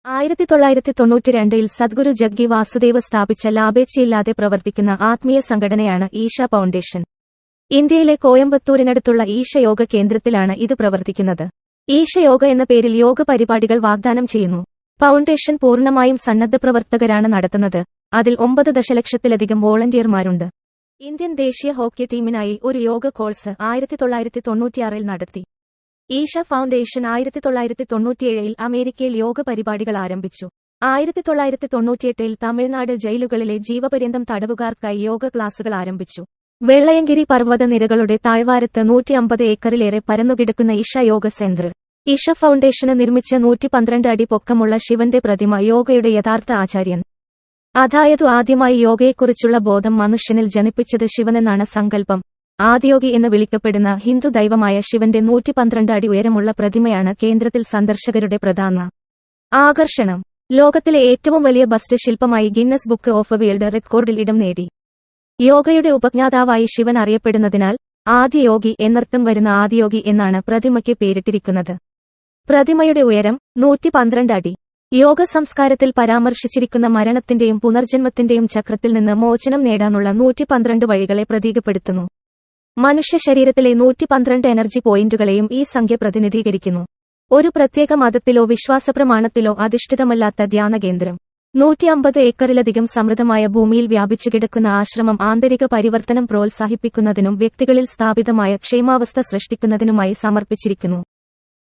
1992 സദ്ഗുരു ജഗ്ഗി വാസുദേവ് സ്ഥാപിച്ച ലാഭേച്ഛയില്ലാതെ പ്രവർത്തിക്കുന്ന ആത്മീയ സംഘടനയാണ് ഈശ ഫൗണ്ടേഷൻ. ഇന്ത്യയിലെ കോയമ്പത്തൂരിനടുത്തുള്ള ഈശ യോഗ കേന്ദ്രത്തിലാണ് ഇത് പ്രവർത്തിക്കുന്നത്. ഈശ യോഗ എന്ന പേരിൽ യോഗ പരിപാടികൾ വാഗ്ദാനം ചെയ്യുന്നു. ഫൗണ്ടേഷൻ പൂർണ്ണമായും സന്നദ്ധപ്രവർത്തകരാണ് നടത്തുന്നത്. അതിൽ 9 ദശലക്ഷത്തിലധികം വോളണ്ടിയർമാരുണ്ട്. ഇന്ത്യൻ ദേശീയ ഹോക്കി ടീമിനായി ഒരു യോഗ കോഴ്സ് 1996 നടത്തി. ഈശ ഫൗണ്ടേഷൻ 1997 അമേരിക്കയിൽ യോഗ പരിപാടികൾ ആരംഭിച്ചു. 1998 തമിഴ്നാട് ജയിലുകളിലെ ജീവപര്യന്തം തടവുകാർക്കായി യോഗ ക്ലാസുകൾ ആരംഭിച്ചു. വെള്ളയങ്കിരി പർവ്വത നിരകളുടെ താഴ്വാരത്ത് 150 ഏക്കറിലേറെ പരന്നുകിടക്കുന്ന ഈശ യോഗ സെന്റർ. ഈശ ഫൗണ്ടേഷന് നിർമ്മിച്ച 112 അടി പൊക്കമുള്ള ശിവന്റെ പ്രതിമ യോഗയുടെ യഥാർത്ഥ ആചാര്യൻ. അതായത് ആദ്യമായി യോഗയെക്കുറിച്ചുള്ള ബോധം മനുഷ്യനിൽ ജനിപ്പിച്ചത് ശിവനെന്നാണ് സങ്കല്പം. ആദിയോഗി എന്ന് വിളിക്കപ്പെടുന്ന ഹിന്ദു ദൈവമായ ശിവന്റെ 112 അടി ഉയരമുള്ള പ്രതിമയാണ് കേന്ദ്രത്തിൽ സന്ദർശകരുടെ പ്രധാന ആകർഷണം. ലോകത്തിലെ ഏറ്റവും വലിയ ബസ്റ്റ് ശില്പമായി ഗിന്നസ് ബുക്ക് ഓഫ് വേൾഡ് റെക്കോർഡിൽ ഇടം നേടി. യോഗയുടെ ഉപജ്ഞാതാവായി ശിവൻ അറിയപ്പെടുന്നതിനാൽ ആദിയോഗി എന്നർത്ഥം വരുന്ന ആദിയോഗി എന്നാണ് പ്രതിമയ്ക്ക് പേരിട്ടിരിക്കുന്നത്. പ്രതിമയുടെ ഉയരം 112 അടി. യോഗ സംസ്കാരത്തിൽ പരാമർശിച്ചിരിക്കുന്ന മരണത്തിന്റെയും പുനർജന്മത്തിന്റെയും ചക്രത്തിൽ നിന്ന് മോചനം നേടാനുള്ള 112 വഴികളെ പ്രതീകപ്പെടുത്തുന്നു. മനുഷ്യ ശരീരത്തിലെ 112 എനർജി പോയിന്റുകളെയും ഈ സംഖ്യ പ്രതിനിധീകരിക്കുന്നു. ഒരു പ്രത്യേക മതത്തിലോ വിശ്വാസപ്രമാണത്തിലോ അധിഷ്ഠിതമല്ലാത്ത ധ്യാനകേന്ദ്രം. 150 ഏക്കറിലധികം സമൃദ്ധമായ ഭൂമിയിൽ വ്യാപിച്ചുകിടക്കുന്ന ആശ്രമം ആന്തരിക പരിവർത്തനം പ്രോത്സാഹിപ്പിക്കുന്നതിനും വ്യക്തികളിൽ സ്ഥാപിതമായ ക്ഷേമാവസ്ഥ സൃഷ്ടിക്കുന്നതിനുമായി സമർപ്പിച്ചിരിക്കുന്നു.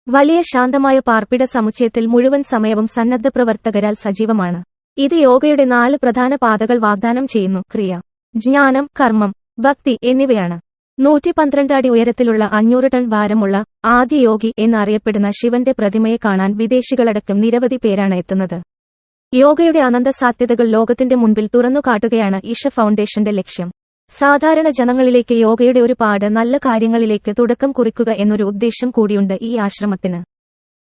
വലിയ ശാന്തമായ പാർപ്പിട സമുച്ചയത്തിൽ മുഴുവൻ സമയവും സന്നദ്ധപ്രവർത്തകരാൽ സജീവമാണ്. ഇത് യോഗയുടെ 4 പ്രധാന പാതകൾ വാഗ്ദാനം ചെയ്യുന്നു: ക്രിയ, ജ്ഞാനം, കർമ്മം, ഭക്തി എന്നിവയാണ്. 112 അടി ഉയരത്തിലുള്ള 500 ടൺ ഭാരമുള്ള ആദിയോഗി എന്നറിയപ്പെടുന്ന ശിവന്റെ പ്രതിമയെ കാണാൻ വിദേശികളടക്കം നിരവധി പേരാണ് എത്തുന്നത്. യോഗയുടെ അനന്ത സാധ്യതകൾ ലോകത്തിന്റെ മുൻപിൽ തുറന്നുകാട്ടുകയാണ് ഈശ ഫൗണ്ടേഷന്റെ ലക്ഷ്യം. സാധാരണ ജനങ്ങളിലേക്ക് യോഗയുടെ ഒരുപാട് നല്ല കാര്യങ്ങളിലേക്ക് തുടക്കം കുറിക്കുക എന്നൊരു ഉദ്ദേശം കൂടിയുണ്ട് ഈ ആശ്രമത്തിന്.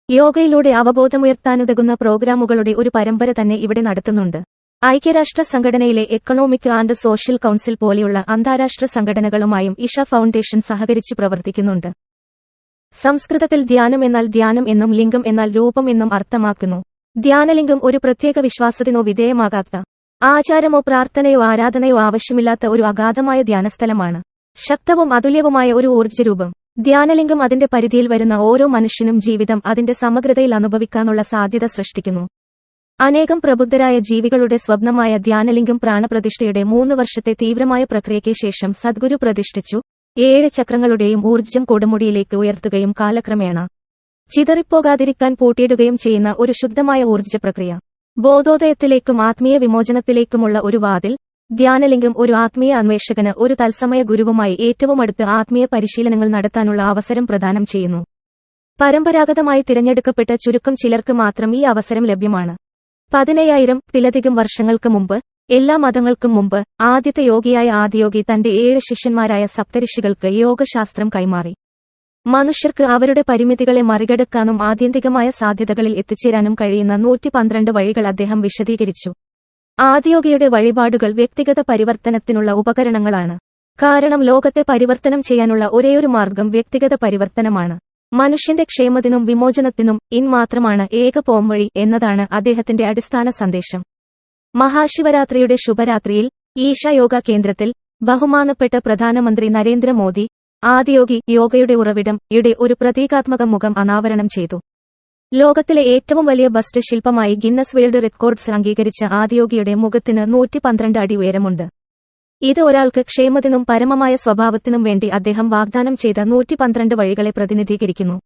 യോഗയിലൂടെ അവബോധമുയർത്താനുതകുന്ന പ്രോഗ്രാമുകളുടെ ഒരു പരമ്പര തന്നെ ഇവിടെ നടത്തുന്നുണ്ട്. ഐക്യരാഷ്ട്ര സംഘടനയിലെ എക്കണോമിക് ആൻഡ് സോഷ്യൽ കൗൺസിൽ പോലെയുള്ള അന്താരാഷ്ട്ര സംഘടനകളുമായും ഈശ ഫൗണ്ടേഷൻ സഹകരിച്ച് പ്രവർത്തിക്കുന്നുണ്ട്. സംസ്കൃതത്തിൽ ധ്യാനം എന്നാൽ ധ്യാനം എന്നും ലിംഗം എന്നാൽ രൂപം എന്നും അർത്ഥമാക്കുന്നു. ധ്യാനലിംഗം ഒരു പ്രത്യേക വിശ്വാസത്തിനോ വിധേയമാകാത്ത ആചാരമോ പ്രാർത്ഥനയോ ആരാധനയോ ആവശ്യമില്ലാത്ത ഒരു അഗാധമായ ധ്യാനസ്ഥലമാണ്. ശക്തവും അതുല്യവുമായ ഒരു ഊർജ്ജരൂപം. ധ്യാനലിംഗം അതിന്റെ പരിധിയിൽ വരുന്ന ഓരോ മനുഷ്യനും ജീവിതം അതിന്റെ സമഗ്രതയിൽ അനുഭവിക്കാനുള്ള സാധ്യത സൃഷ്ടിക്കുന്നു. അനേകം പ്രബുദ്ധരായ ജീവികളുടെ സ്വപ്നമായ ധ്യാനലിംഗം പ്രാണപ്രതിഷ്ഠയുടെ 3 വർഷത്തെ തീവ്രമായ പ്രക്രിയയ്ക്ക് ശേഷം സദ്ഗുരു പ്രതിഷ്ഠിച്ചു. 7 ചക്രങ്ങളുടെയും ഊർജ്ജം കൊടുമുടിയിലേക്ക് ഉയർത്തുകയും കാലക്രമേണ ചിതറിപ്പോകാതിരിക്കാൻ പൂട്ടിയിടുകയും ചെയ്യുന്ന ഒരു ശുദ്ധമായ ഊർജ്ജ പ്രക്രിയ. ബോധോദയത്തിലേക്കും ആത്മീയ വിമോചനത്തിലേക്കുമുള്ള ഒരു വാതിൽ. ധ്യാനലിംഗം ഒരു ആത്മീയ അന്വേഷകന് ഒരു തത്സമയ ഗുരുവുമായി ഏറ്റവും അടുത്ത് ആത്മീയ പരിശീലനങ്ങൾ നടത്താനുള്ള അവസരം പ്രദാനം ചെയ്യുന്നു. പരമ്പരാഗതമായി തിരഞ്ഞെടുക്കപ്പെട്ട ചുരുക്കം ചിലർക്ക് മാത്രം ഈ അവസരം ലഭ്യമാണ്. 15,000-ത്തിലധികം വർഷങ്ങൾക്ക് മുമ്പ്, എല്ലാ മതങ്ങൾക്കും മുമ്പ്, ആദ്യത്തെ യോഗിയായ ആദിയോഗി തന്റെ 7 ശിഷ്യന്മാരായ സപ്തഋഷികൾക്ക് യോഗശാസ്ത്രം കൈമാറി. മനുഷ്യർക്ക് അവരുടെ പരിമിതികളെ മറികടക്കാനും ആത്യന്തികമായ സാധ്യതകളിൽ എത്തിച്ചേരാനും കഴിയുന്ന 112 വഴികൾ അദ്ദേഹം വിശദീകരിച്ചു. ആദിയോഗിയുടെ വഴിപാടുകൾ വ്യക്തിഗത പരിവർത്തനത്തിനുള്ള ഉപകരണങ്ങളാണ്. കാരണം ലോകത്തെ പരിവർത്തനം ചെയ്യാനുള്ള ഒരേയൊരു മാർഗം വ്യക്തിഗത പരിവർത്തനമാണ്. മനുഷ്യന്റെ ക്ഷേമത്തിനും വിമോചനത്തിനും മാത്രമാണ് ഏക പോംവഴി എന്നതാണ് അദ്ദേഹത്തിന്റെ അടിസ്ഥാന സന്ദേശം. മഹാശിവരാത്രിയുടെ ശുഭരാത്രിയിൽ ഈശ യോഗ കേന്ദ്രത്തിൽ ബഹുമാനപ്പെട്ട പ്രധാനമന്ത്രി നരേന്ദ്രമോദി ആദിയോഗി യോഗയുടെ ഉറവിടം യുടെ ഒരു പ്രതീകാത്മക മുഖം അനാവരണം ചെയ്തു. ലോകത്തിലെ ഏറ്റവും വലിയ ബസ്റ്റ് ശില്പമായി ഗിന്നസ് വേൾഡ് റെക്കോർഡ്സ് അംഗീകരിച്ച ആദിയോഗിയുടെ മുഖത്തിന് 112 അടി ഉയരമുണ്ട്. ഇത് ഒരാൾക്ക് ക്ഷേമത്തിനും പരമമായ സ്വഭാവത്തിനും വേണ്ടി അദ്ദേഹം വാഗ്ദാനം ചെയ്ത 112 വഴികളെ പ്രതിനിധീകരിക്കുന്നു.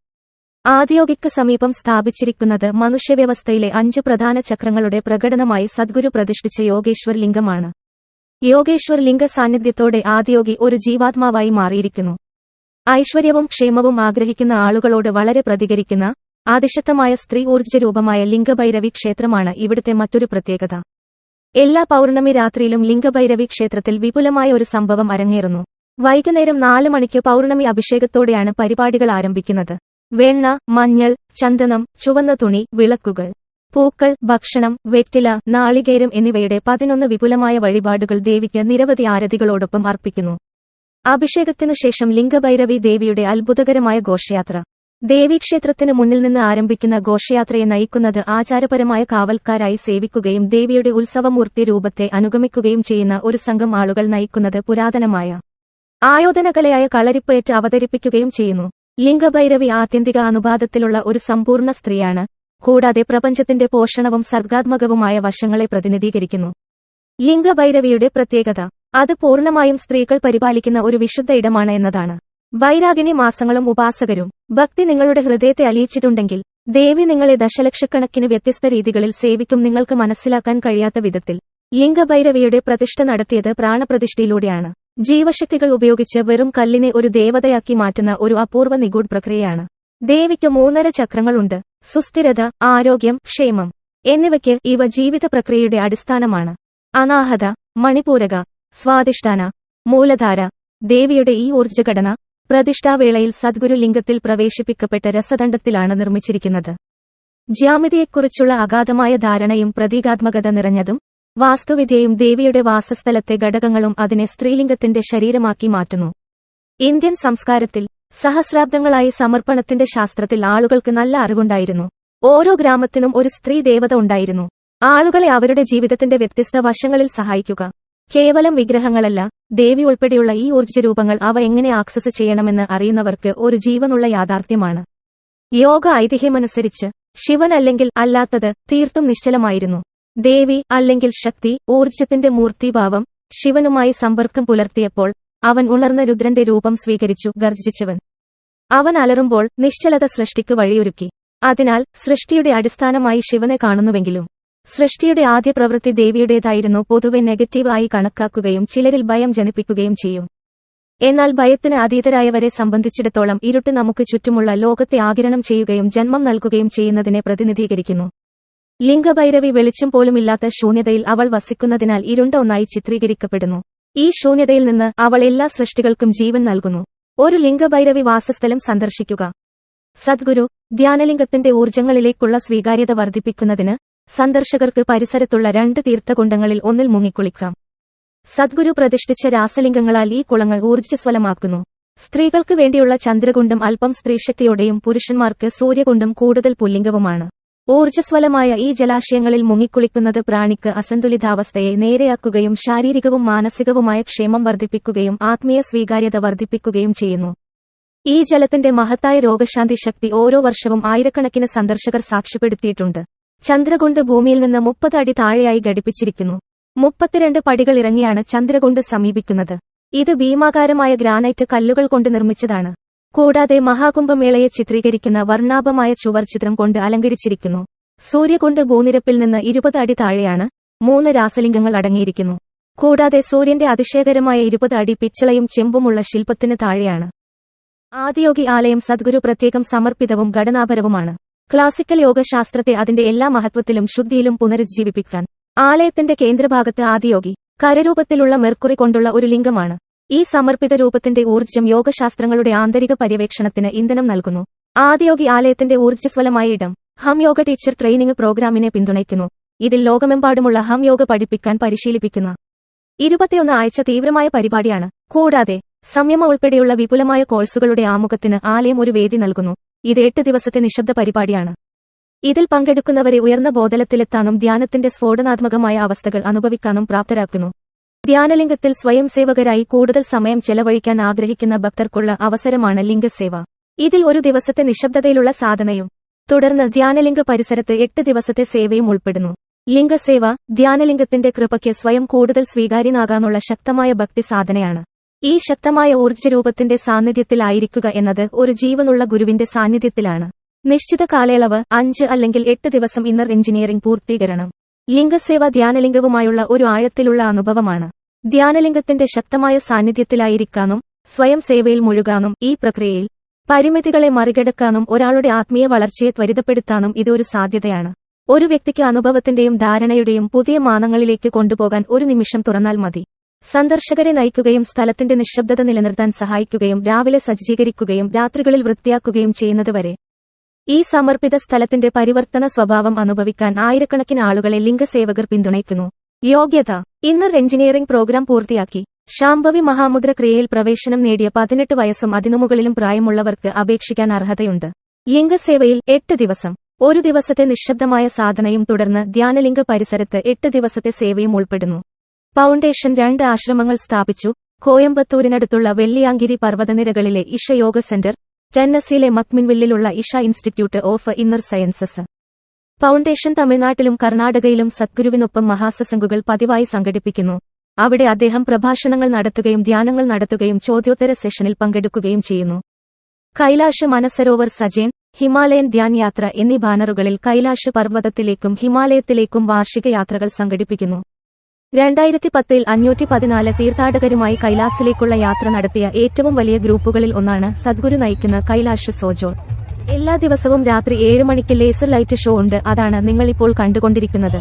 ആദിയോഗിക്ക് സമീപം സ്ഥാപിച്ചിരിക്കുന്നത് മനുഷ്യവ്യവസ്ഥയിലെ 5 പ്രധാന ചക്രങ്ങളുടെ പ്രകടനമായി സദ്ഗുരു പ്രതിഷ്ഠിച്ച യോഗേശ്വർ ലിംഗമാണ്. യോഗേശ്വർ ലിംഗ സാന്നിധ്യത്തോടെ ആദിയോഗി ഒരു ജീവാത്മാവായി മാറിയിരിക്കുന്നു. ഐശ്വര്യവും ക്ഷേമവും ആഗ്രഹിക്കുന്ന ആളുകളോട് വളരെ പ്രതികരിക്കുന്ന അതിശക്തമായ സ്ത്രീ ഊർജ്ജരൂപമായ ലിംഗഭൈരവി ക്ഷേത്രമാണ് ഇവിടുത്തെ മറ്റൊരു പ്രത്യേകത. എല്ലാ പൗർണമി രാത്രിയിലും ലിംഗഭൈരവി ക്ഷേത്രത്തിൽ വിപുലമായ ഒരു സംഭവം അരങ്ങേറുന്നു. വൈകുന്നേരം 4 മണിക്ക് പൗർണമി അഭിഷേകത്തോടെയാണ് പരിപാടികൾ ആരംഭിക്കുന്നത്. വെണ്ണ, മഞ്ഞൾ, ചന്ദനം, ചുവന്ന തുണി, വിളക്കുകൾ, പൂക്കൾ, ഭക്ഷണം, വെറ്റില, നാളികേരം എന്നിവയുടെ 11 വിപുലമായ വഴിപാടുകൾ ദേവിക്ക് നിരവധി ആരതികളോടൊപ്പം അർപ്പിക്കുന്നു. അഭിഷേകത്തിനുശേഷം ലിംഗഭൈരവി ദേവിയുടെ അത്ഭുതകരമായ ഘോഷയാത്ര. ദേവീക്ഷേത്രത്തിനു മുന്നിൽ നിന്ന് ആരംഭിക്കുന്ന ഘോഷയാത്രയെ നയിക്കുന്നത് ആചാരപരമായ കാവൽക്കാരായി സേവിക്കുകയും ദേവിയുടെ ഉത്സവമൂർത്തി രൂപത്തെ അനുഗമിക്കുകയും ചെയ്യുന്ന ഒരു സംഘം ആളുകൾ നയിക്കുന്നത് പുരാതനമായ ആയോധനകലയായ കളരിപ്പയറ്റ് അവതരിപ്പിക്കുകയും ചെയ്യുന്നു. ലിംഗഭൈരവി ആത്യന്തിക അനുപാതത്തിലുള്ള ഒരു സമ്പൂർണ്ണ സ്ത്രീയാണ്, കൂടാതെ പ്രപഞ്ചത്തിന്റെ പോഷണവും സർഗാത്മകവുമായ വശങ്ങളെ പ്രതിനിധീകരിക്കുന്നു. ലിംഗഭൈരവിയുടെ പ്രത്യേകത അത് പൂർണ്ണമായും സ്ത്രീകൾ പരിപാലിക്കുന്ന ഒരു വിശുദ്ധ ഇടമാണ് എന്നതാണ്. ബൈരാഗിണി മാസങ്ങളും ഉപാസകരും. ഭക്തി നിങ്ങളുടെ ഹൃദയത്തെ അലിയിച്ചിട്ടുണ്ടെങ്കിൽ ദേവി നിങ്ങളെ ദശലക്ഷക്കണക്കിന് വ്യത്യസ്ത രീതികളിൽ സേവിക്കും. നിങ്ങൾക്ക് മനസ്സിലാക്കാൻ കഴിയാത്ത വിധത്തിൽ ലിംഗഭൈരവിയുടെ പ്രതിഷ്ഠ നടത്തിയത് പ്രാണപ്രതിഷ്ഠയിലൂടെയാണ്. ജീവശക്തികൾ ഉപയോഗിച്ച് വെറും കല്ലിനെ ഒരു ദേവതയാക്കി മാറ്റുന്ന ഒരു അപൂർവ നിഗൂഢ പ്രക്രിയയാണ്. ദേവിക്ക് 3 ചക്രങ്ങളുണ്ട്: സുസ്ഥിരത, ആരോഗ്യം, ക്ഷേമം എന്നിവയ്ക്ക് ഇവ ജീവിത പ്രക്രിയയുടെ അടിസ്ഥാനമാണ്. അനാഹത, മണിപൂരക, സ്വാധിഷ്ഠാന, മൂലധാര. ദേവിയുടെ ഈ ഊർജ്ജഘടന പ്രതിഷ്ഠാവേളയിൽ സദ്ഗുരു ലിംഗത്തിൽ പ്രവേശിപ്പിക്കപ്പെട്ട രസദണ്ഡത്തിലാണ് നിർമ്മിച്ചിരിക്കുന്നത്. ജ്യാമിതിയെക്കുറിച്ചുള്ള അഗാധമായ ധാരണയും പ്രതീകാത്മകത നിറഞ്ഞതും വാസ്തുവിദ്യയും ദേവിയുടെ വാസസ്ഥലത്തെ ഘടകങ്ങളും അതിനെ സ്ത്രീലിംഗത്തിന്റെ ശരീരമാക്കി മാറ്റുന്നു. ഇന്ത്യൻ സംസ്കാരത്തിൽ സഹസ്രാബ്ദങ്ങളായി സമർപ്പണത്തിന്റെ ശാസ്ത്രത്തിൽ ആളുകൾക്ക് നല്ല അറിവുണ്ടായിരുന്നു. ഓരോ ഗ്രാമത്തിനും ഒരു സ്ത്രീ ദേവത ഉണ്ടായിരുന്നു, ആളുകളെ അവരുടെ ജീവിതത്തിന്റെ വ്യത്യസ്ത വശങ്ങളിൽ സഹായിക്കുക. കേവലം വിഗ്രഹങ്ങളല്ല, ദേവി ഉൾപ്പെടെയുള്ള ഈ ഊർജ്ജരൂപങ്ങൾ അവ എങ്ങനെ ആക്സസ് ചെയ്യണമെന്ന് അറിയുന്നവർക്ക് ഒരു ജീവനുള്ള യാഥാർത്ഥ്യമാണ്. യോഗ ഐതിഹ്യമനുസരിച്ച് ശിവൻ അല്ലെങ്കിൽ അല്ലാത്തത് തീർത്തും നിശ്ചലമായിരുന്നു. ദേവി അല്ലെങ്കിൽ ശക്തി, ഊർജ്ജത്തിന്റെ മൂർത്തിഭാവം, ശിവനുമായി സമ്പർക്കം പുലർത്തിയപ്പോൾ അവൻ ഉണർന്ന രുദ്രന്റെ രൂപം സ്വീകരിച്ചു. ഗർജിച്ചവൻ അവൻ അലറുമ്പോൾ നിശ്ചലത സൃഷ്ടിക്ക് വഴിയൊരുക്കി. അതിനാൽ സൃഷ്ടിയുടെ അടിസ്ഥാനമായി ശിവനെ കാണുന്നുവെങ്കിലും സൃഷ്ടിയുടെ ആദ്യ പ്രവൃത്തി ദേവിയുടേതായിരുന്നു. പൊതുവെ നെഗറ്റീവ് ആയി കണക്കാക്കുകയും ചിലരിൽ ഭയം ജനിപ്പിക്കുകയും ചെയ്യും. എന്നാൽ ഭയത്തിന് അതീതരായവരെ സംബന്ധിച്ചിടത്തോളം ഇരുട്ട് നമുക്ക് ചുറ്റുമുള്ള ലോകത്തെ ആഗിരണം ചെയ്യുകയും ജന്മം നൽകുകയും ചെയ്യുന്നതിനെ പ്രതിനിധീകരിക്കുന്നു. ലിംഗഭൈരവി വെളിച്ചം പോലുമില്ലാത്ത ശൂന്യതയിൽ അവൾ വസിക്കുന്നതിനാൽ ഇരുണ്ട ഒന്നായി ചിത്രീകരിക്കപ്പെടുന്നു. ഈ ശൂന്യതയിൽ നിന്ന് അവൾ എല്ലാ സൃഷ്ടികൾക്കും ജീവൻ നൽകുന്നു. ഒരു ലിംഗഭൈരവി വാസസ്ഥലം സന്ദർശിക്കുക. സദ്ഗുരു ധ്യാനലിംഗത്തിന്റെ ഊർജ്ജങ്ങളിലേക്കുള്ള സ്വീകാര്യത വർദ്ധിപ്പിക്കുന്നതിന് സന്ദർശകർക്ക് പരിസരത്തുള്ള 2 തീർത്ഥകുണ്ടങ്ങളിൽ ഒന്നിൽ മുങ്ങിക്കുളിക്കാം. സദ്ഗുരു പ്രതിഷ്ഠിച്ച രാസലിംഗങ്ങളാൽ ഈ കുളങ്ങൾ ഊർജ്ജസ്വലമാക്കുന്നു. സ്ത്രീകൾക്ക് വേണ്ടിയുള്ള ചന്ദ്രകുണ്ഡം അല്പം സ്ത്രീശക്തിയോടെയും പുരുഷന്മാർക്ക് സൂര്യകുണ്ഡം കൂടുതൽ പുല്ലിംഗവുമാണ്. ഊർജ്ജസ്വലമായ ഈ ജലാശയങ്ങളിൽ മുങ്ങിക്കുളിക്കുന്നത് പ്രാണിക്ക് അസന്തുലിതാവസ്ഥയെ നേരെയാക്കുകയും ശാരീരികവും മാനസികവുമായ ക്ഷേമം വർദ്ധിപ്പിക്കുകയും ആത്മീയ സ്വീകാര്യത വർദ്ധിപ്പിക്കുകയും ചെയ്യുന്നു. ഈ ജലത്തിന്റെ മഹത്തായ രോഗശാന്തി ശക്തി ഓരോ വർഷവും ആയിരക്കണക്കിന് സന്ദർശകർ സാക്ഷ്യപ്പെടുത്തിയിട്ടുണ്ട്. ചന്ദ്രകുണ്ട് ഭൂമിയിൽ നിന്ന് 30 അടി താഴെയായി ഘടിപ്പിച്ചിരിക്കുന്നു. 32 പടികൾ ഇറങ്ങിയാണ് ചന്ദ്രകുണ്ട് സമീപിക്കുന്നത്. ഇത് ഭീമാകാരമായ ഗ്രാനൈറ്റ് കല്ലുകൾ കൊണ്ട് നിർമ്മിച്ചതാണ്. കൂടാതെ മഹാകുംഭമേളയെ ചിത്രീകരിക്കുന്ന വർണ്ണാഭമായ ചുവർചിത്രം കൊണ്ട് അലങ്കരിച്ചിരിക്കുന്നു. സൂര്യകുണ്ട് ഭൂനിരപ്പിൽ നിന്ന് 20 അടി താഴെയാണ്. 3 രാസലിംഗങ്ങൾ അടങ്ങിയിരിക്കുന്നു. കൂടാതെ സൂര്യന്റെ അതിശയകരമായ 20 അടി പിച്ചളയും ചെമ്പുമുള്ള ശില്പത്തിന് താഴെയാണ്. ആദിയോഗി ആലയം സദ്ഗുരു പ്രത്യേകം സമർപ്പിതവും ഘടനാപരവുമാണ്. ക്ലാസിക്കൽ യോഗശാസ്ത്രത്തെ അതിന്റെ എല്ലാ മഹത്വത്തിലും ശുദ്ധിയിലും പുനരുജ്ജീവിപ്പിക്കാൻ ആലയത്തിന്റെ കേന്ദ്രഭാഗത്ത് ആദിയോഗി കരരൂപത്തിലുള്ള മെർക്കുറി കൊണ്ടുള്ള ഒരു ലിംഗമാണ്. ഈ സമർപ്പിത രൂപത്തിന്റെ ഊർജ്ജം യോഗശാസ്ത്രങ്ങളുടെ ആന്തരിക പര്യവേക്ഷണത്തിന് ഇന്ധനം നൽകുന്നു. ആദിയോഗി ആലയത്തിന്റെ ഊർജ്ജസ്വലമായ ഇടം ഹം യോഗ ടീച്ചർ ട്രെയിനിംഗ് പ്രോഗ്രാമിനെ പിന്തുണയ്ക്കുന്നു. ഇതിൽ ലോകമെമ്പാടുമുള്ള ഹം യോഗ പഠിപ്പിക്കാൻ പരിശീലിപ്പിക്കുന്ന 21 ആഴ്ച തീവ്രമായ പരിപാടിയാണ്. കൂടാതെ സംയമ ഉൾപ്പെടെയുള്ള വിപുലമായ കോഴ്സുകളുടെ ആമുഖത്തിന് ആലയം ഒരു വേദി നൽകുന്നു. ഇത് 8 ദിവസത്തെ നിശബ്ദ പരിപാടിയാണ്. ഇതിൽ പങ്കെടുക്കുന്നവരെ ഉയർന്ന ബോധലത്തിലെത്താനും ധ്യാനത്തിന്റെ സ്ഫോടനാത്മകമായ അവസ്ഥകൾ അനുഭവിക്കാനും പ്രാപ്തരാക്കുന്നു. ധ്യാനലിംഗത്തിൽ സ്വയം സേവകരായി കൂടുതൽ സമയം ചെലവഴിക്കാൻ ആഗ്രഹിക്കുന്ന ഭക്തർക്കുള്ള അവസരമാണ് ലിംഗസേവ. ഇതിൽ ഒരു ദിവസത്തെ നിശബ്ദതയിലുള്ള സാധനയും തുടർന്ന് ധ്യാനലിംഗ പരിസരത്ത് 8 ദിവസത്തെ സേവയും ഉൾപ്പെടുന്നു. ലിംഗസേവ ധ്യാനലിംഗത്തിന്റെ കൃപയ്ക്ക് സ്വയം കൂടുതൽ സ്വീകാര്യനാകാനുള്ള ശക്തമായ ഭക്തി സാധനയാണ്. ഈ ശക്തമായ ഊർജ്ജരൂപത്തിന്റെ സാന്നിധ്യത്തിലായിരിക്കുക എന്നത് ഒരു ജീവനുള്ള ഗുരുവിന്റെ സാന്നിധ്യത്തിലാണ്. നിശ്ചിത കാലയളവ് 5 അല്ലെങ്കിൽ 8 ദിവസം ഇന്നർ എഞ്ചിനീയറിംഗ് പൂർത്തീകരണം. ലിംഗസേവ ധ്യാനലിംഗവുമായുള്ള ഒരു ആഴത്തിലുള്ള അനുഭവമാണ്. ധ്യാനലിംഗത്തിന്റെ ശക്തമായ സാന്നിധ്യത്തിലായിരിക്കാനും സ്വയം സേവയിൽ മുഴുകാനും ഈ പ്രക്രിയയിൽ പരിമിതികളെ മറികടക്കാനും ഒരാളുടെ ആത്മീയ വളർച്ചയെ ത്വരിതപ്പെടുത്താനും ഇത് ഒരു സാധ്യതയാണ്. ഒരു വ്യക്തിക്ക് അനുഭവത്തിന്റെയും ധാരണയുടെയും പുതിയ മാനങ്ങളിലേക്ക് കൊണ്ടുപോകാൻ ഒരു നിമിഷം തുറന്നാൽ മതി. സന്ദർശകരെ നയിക്കുകയും സ്ഥലത്തിന്റെ നിശബ്ദത നിലനിർത്താൻ സഹായിക്കുകയും രാവിലെ സജ്ജീകരിക്കുകയും രാത്രികളിൽ വൃത്തിയാക്കുകയും ചെയ്യുന്നതുവരെ ഈ സമർപ്പിത സ്ഥലത്തിന്റെ പരിവർത്തന സ്വഭാവം അനുഭവിക്കാൻ ആയിരക്കണക്കിന് ആളുകളെ ലിംഗസേവകർ പിന്തുണയ്ക്കുന്നു. യോഗ്യത: ഇന്നർ എഞ്ചിനീയറിംഗ് പ്രോഗ്രാം പൂർത്തിയാക്കി ശാംഭവി മഹാമുദ്ര ക്രിയയിൽ പ്രവേശനം നേടിയ 18 വയസ്സും അതിനുമുകളിലും പ്രായമുള്ളവർക്ക് അപേക്ഷിക്കാൻ അർഹതയുണ്ട്. ലിംഗസേവയിൽ 8 ദിവസം. ഒരു ദിവസത്തെ നിശബ്ദമായ സാധനയും തുടർന്ന് ധ്യാനലിംഗ പരിസരത്ത് 8 ദിവസത്തെ സേവയും ഉൾപ്പെടുന്നു. ഫൗണ്ടേഷൻ 2 ആശ്രമങ്ങൾ സ്ഥാപിച്ചു. കോയമ്പത്തൂരിനടുത്തുള്ള വെള്ളിയാങ്കിരി പർവ്വതനിരകളിലെ ഇഷ യോഗ സെന്റർ, ടെന്നസിയിലെ മക്മിൻവില്ലിലുള്ള Isha institute of inner sciences. Foundation തമിഴ്നാട്ടിലും കർണാടകയിലും സദ്ഗുരുവിനൊപ്പം മഹാസത്സംഗുകൾ പതിവായി സംഘടിപ്പിക്കുന്നു. അവിടെ അദ്ദേഹം പ്രഭാഷണങ്ങൾ നടത്തുകയും ധ്യാനങ്ങൾ നടത്തുകയും ചോദ്യോത്തര സെഷനിൽ പങ്കെടുക്കുകയും ചെയ്യുന്നു. കൈലാഷ് മനസരോവർ സജേൻ, ഹിമാലയൻ ധ്യാൻ യാത്ര എന്നീ ബാനറുകളിൽ കൈലാഷ് പർവ്വതത്തിലേക്കും ഹിമാലയത്തിലേക്കും വാർഷിക യാത്രകൾ സംഘടിപ്പിക്കുന്നു. 2010-ൽ 514 തീർത്ഥാടകരുമായി കൈലാസിലേക്കുള്ള യാത്ര നടത്തിയ ഏറ്റവും വലിയ ഗ്രൂപ്പുകളിൽ ഒന്നാണ് സദ്ഗുരു നയിക്കുന്ന കൈലാഷ് സോജോർ. എല്ലാ ദിവസവും രാത്രി 7 മണിക്ക് ലേസർ ലൈറ്റ് ഷോ ഉണ്ട്. അതാണ് നിങ്ങളിപ്പോൾ കണ്ടുകൊണ്ടിരിക്കുന്നത്.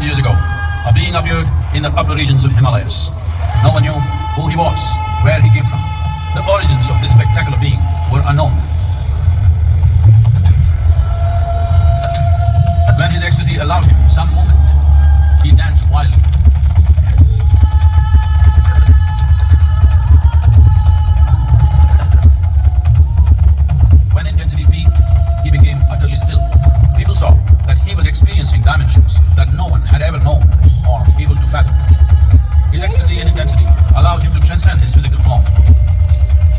Years ago, a being appeared in the upper regions of Himalayas. No one knew who he was, where he came from. The origins of this spectacular being were unknown. When his ecstasy allowed him some movement, he danced wildly. When intensity peaked, he became utterly still. People saw that he was experiencing dimensions that no one had ever known or able to fathom. His ecstasy and intensity allowed him to transcend his physical form.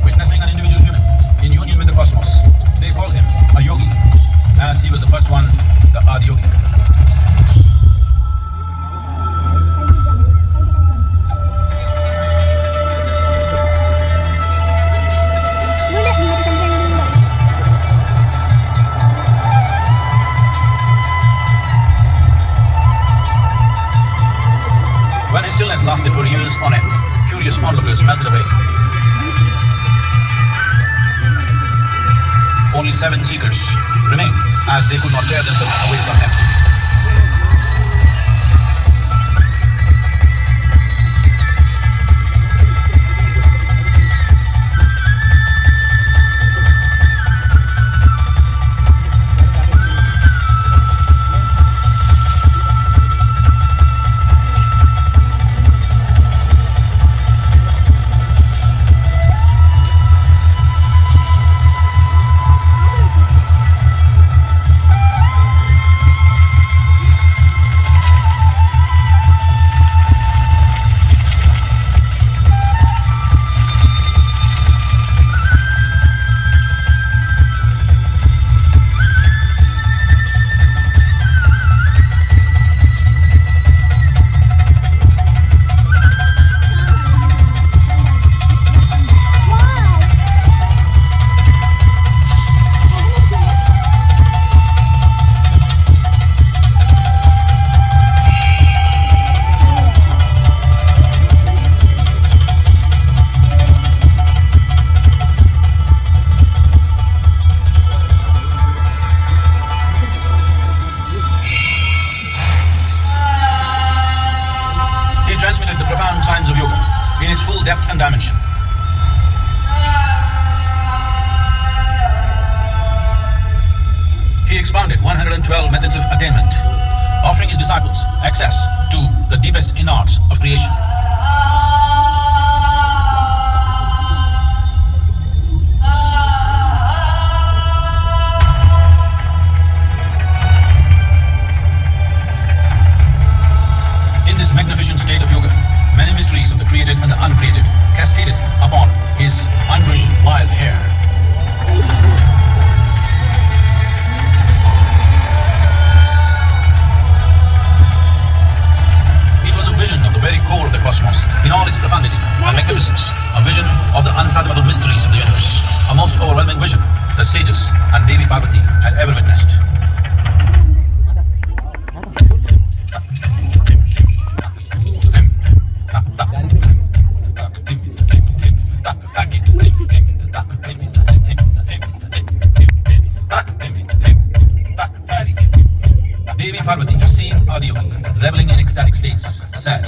Witnessing an individual human in union with the cosmos, they call him a yogi, as he was the first one, the Adiyogi. When his stillness lasted for years on end, curious onlookers melted away. Only 7 seekers remained, as they could not tear themselves away from him. Transmitted the profound science of yoga in its full depth and dimension. He expounded 112 methods of attainment, offering his disciples access to the deepest inner arts of creation. Magnificent state of yoga, many mysteries of the created and the uncreated cascaded upon his unreal wild hair. It was a vision of the very core of the cosmos in all its profundity and magnificence, a vision of the unfathomable mysteries of the universe, a most overwhelming vision the sages and Devi Parvati had ever witnessed. Devi Parvati, seeing Adiyogi reveling in ecstatic states, said,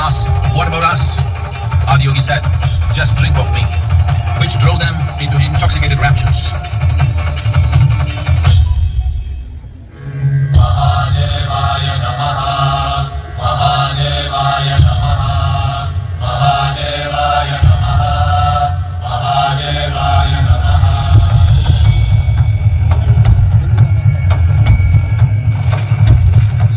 asked, "What about us?" Adiyogi said, "Just drink of me," which drove them into intoxicated raptures.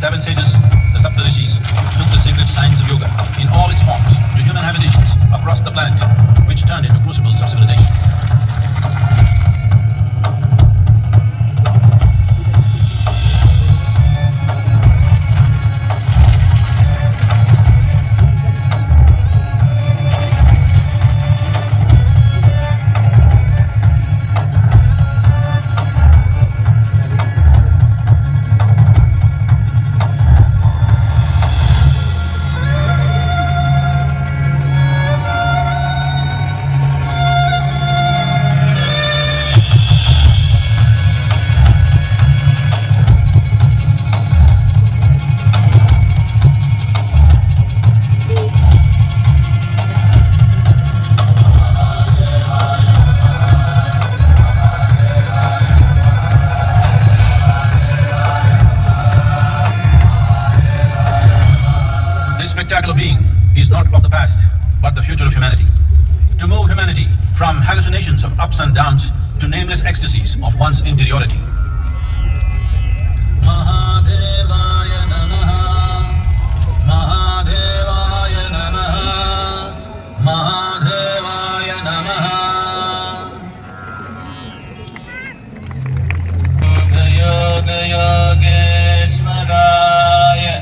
Seven sages, the Saptarishis, took the sacred science of yoga in all its forms to human habitations across the planet, which turned into crucibles of civilization. This spectacular being is not of the past, but the future of humanity. To move humanity from hallucinations of ups and downs to nameless ecstasies of one's interiority. Mahadevaya Namaha, Mahadevaya Namaha, Mahadevaya Namaha. Yoga Yogeshwaraya,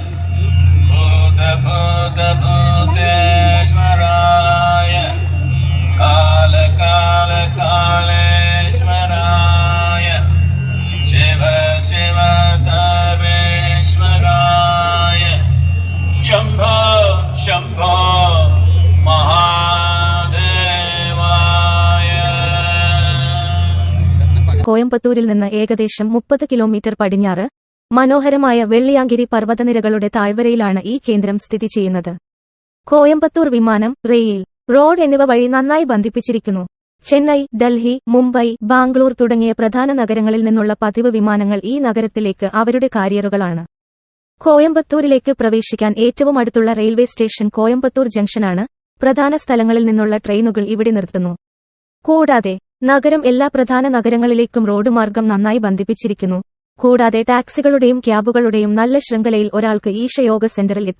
Bhuta Bhuta Bhuteshwaraya, Kala Kala Kaleshwaraya, Shiva Shiva Sarveshwaraya, Shambho Shambho Mahadevaya. കോയമ്പത്തൂരിൽ നിന്ന് ഏകദേശം 30 kilometre പടിഞ്ഞാറ് മനോഹരമായ വെള്ളിയാങ്കിരി പർവ്വതനിരകളുടെ താഴ്വരയിലാണ് ഈ കേന്ദ്രം സ്ഥിതി ചെയ്യുന്നത്. കോയമ്പത്തൂർ വിമാനം, റെയിൽ, റോഡ് എന്നിവ വഴി നന്നായി ബന്ധിപ്പിച്ചിരിക്കുന്നു. ചെന്നൈ, ഡൽഹി, മുംബൈ, ബാംഗ്ലൂർ തുടങ്ങിയ പ്രധാന നഗരങ്ങളിൽ നിന്നുള്ള പതിവ് വിമാനങ്ങൾ ഈ നഗരത്തിലേക്ക് അവരുടെ കാരിയറുകളാണ്. കോയമ്പത്തൂരിലേക്ക് പ്രവേശിക്കാൻ ഏറ്റവും അടുത്തുള്ള റെയിൽവേ സ്റ്റേഷൻ കോയമ്പത്തൂർ ജംഗ്ഷനാണ്. പ്രധാന സ്ഥലങ്ങളിൽ നിന്നുള്ള ട്രെയിനുകൾ ഇവിടെ നിർത്തുന്നു. കൂടാതെ നഗരം എല്ലാ പ്രധാന നഗരങ്ങളിലേക്കും റോഡ് മാർഗം നന്നായി ബന്ധിപ്പിച്ചിരിക്കുന്നു. കൂടാതെ ടാക്സികളുടെയും ക്യാബുകളുടെയും നല്ല ശൃംഖലയിൽ ഒരാൾക്ക് ഈശ യോഗ സെന്ററിൽ എത്തി